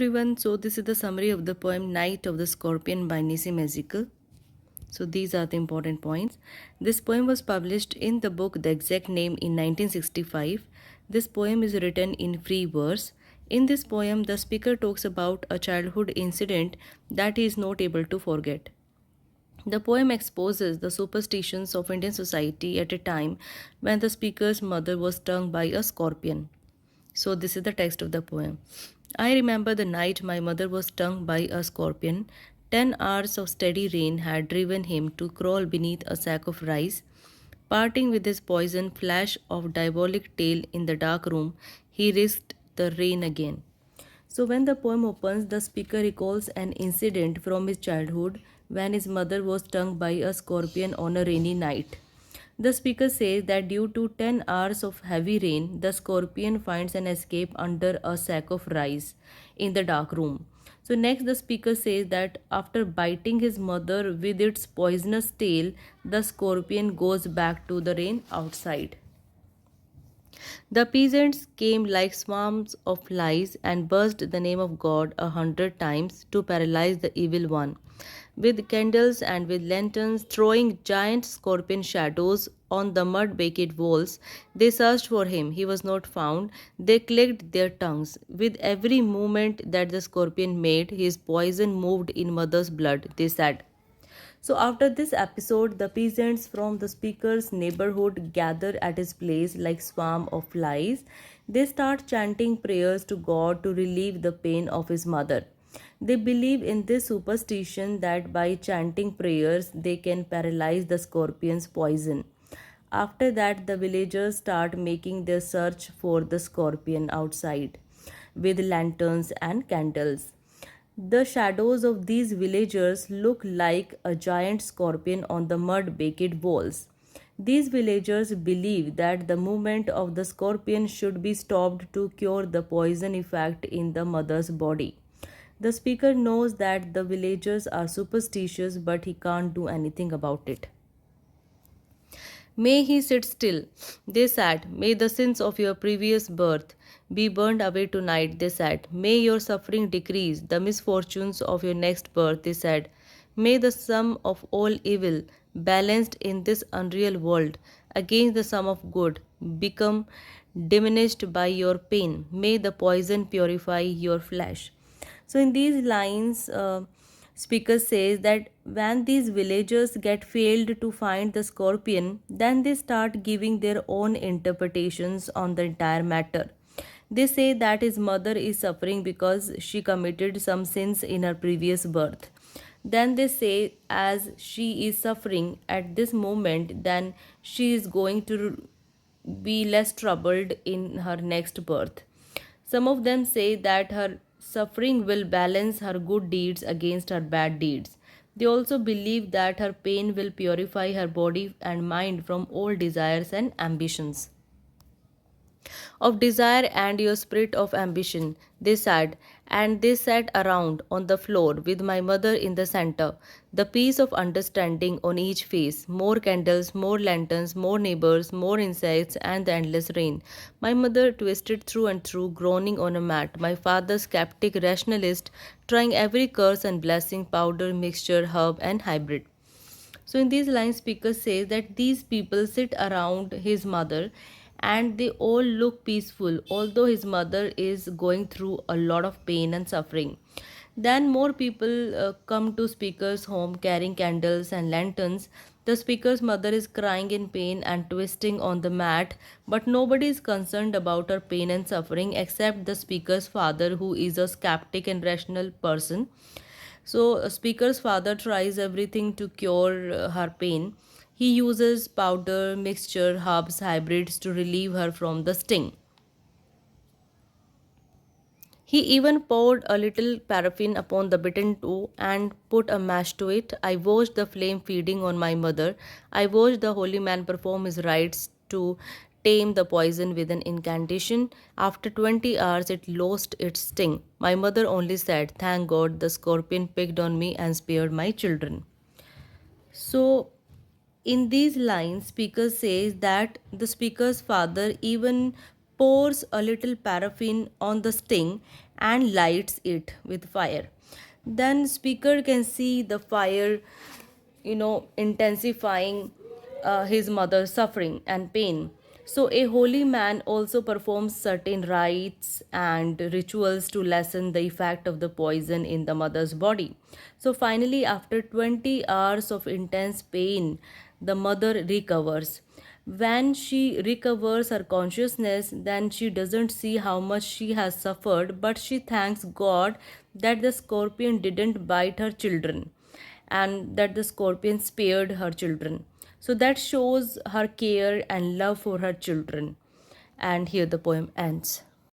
everyone, so this is the summary of the poem Night of the Scorpion by Nissim Ezekiel. So these are the important points. This poem was published in the book The Exact Name in 1965. This poem is written in free verse. In this poem, the speaker talks about a childhood incident that he is not able to forget. The poem exposes the superstitions of Indian society at a time when the speaker's mother was stung by a scorpion. So, this is the text of the poem. I remember the night my mother was stung by a scorpion. 10 hours of steady rain had driven him to crawl beneath a sack of rice. Parting with his poison flash of diabolic tail in the dark room, he risked the rain again. So, when the poem opens, the speaker recalls an incident from his childhood when his mother was stung by a scorpion on a rainy night. The speaker says that due to 10 hours of heavy rain, the scorpion finds an escape under a sack of rice in the dark room. So, next, the speaker says that after biting his mother with its poisonous tail, the scorpion goes back to the rain outside. The peasants came like swarms of flies and buzzed the name of God 100 times to paralyze the evil one. With candles and with lanterns, throwing giant scorpion shadows on the mud baked walls, they searched for him. He was not found. They clicked their tongues. With every movement that the scorpion made, his poison moved in mother's blood, they said. So, after this episode, the peasants from the speaker's neighborhood gather at his place like swarm of flies. They start chanting prayers to God to relieve the pain of his mother. They believe in this superstition that by chanting prayers, they can paralyze the scorpion's poison. After that, the villagers start making their search for the scorpion outside with lanterns and candles. The shadows of these villagers look like a giant scorpion on the mud baked walls. These villagers believe that the movement of the scorpion should be stopped to cure the poison effect in the mother's body. The speaker knows that the villagers are superstitious, but he can't do anything about it. May he sit still, they said. May the sins of your previous birth be burned away tonight, they said. May your suffering decrease, the misfortunes of your next birth, they said. May the sum of all evil, balanced in this unreal world against the sum of good, become diminished by your pain. May the poison purify your flesh. So, in these lines, speaker says that when these villagers get failed to find the scorpion, then they start giving their own interpretations on the entire matter. They say that his mother is suffering because she committed some sins in her previous birth. Then they say, as she is suffering at this moment, then she is going to be less troubled in her next birth. Some of them say that her suffering will balance her good deeds against her bad deeds. They also believe that her pain will purify her body and mind from all desires and ambitions of desire and your spirit of ambition, they said, and they sat around on the floor with my mother in the center, the peace of understanding on each face, more candles, more lanterns, more neighbors, more insects, and the endless rain. My mother twisted through and through, groaning on a mat, my father skeptic rationalist, trying every curse and blessing, powder, mixture, herb, and hybrid. So in these lines, speaker says that these people sit around his mother and they all look peaceful, although his mother is going through a lot of pain and suffering. Then more people come to speaker's home carrying candles and lanterns. The speaker's mother is crying in pain and twisting on the mat, but nobody is concerned about her pain and suffering except the speaker's father, who is a skeptic and rational person. So, speaker's father tries everything to cure her pain. He uses powder, mixture, herbs, hybrids to relieve her from the sting. He even poured a little paraffin upon the bitten toe and put a match to it. I watched the flame feeding on my mother. I watched the holy man perform his rites to tame the poison with an incantation. After 20 hours, it lost its sting. My mother only said, "Thank God the scorpion picked on me and spared my children." So, in these lines, speaker says that the speaker's father even pours a little paraffin on the sting and lights it with fire. Then speaker can see the fire, intensifying his mother's suffering and pain. So a holy man also performs certain rites and rituals to lessen the effect of the poison in the mother's body. So finally, after 20 hours of intense pain, the mother recovers. When she recovers her consciousness, then she doesn't see how much she has suffered, but she thanks God that the scorpion didn't bite her children and that the scorpion spared her children. So that shows her care and love for her children. And here the poem ends.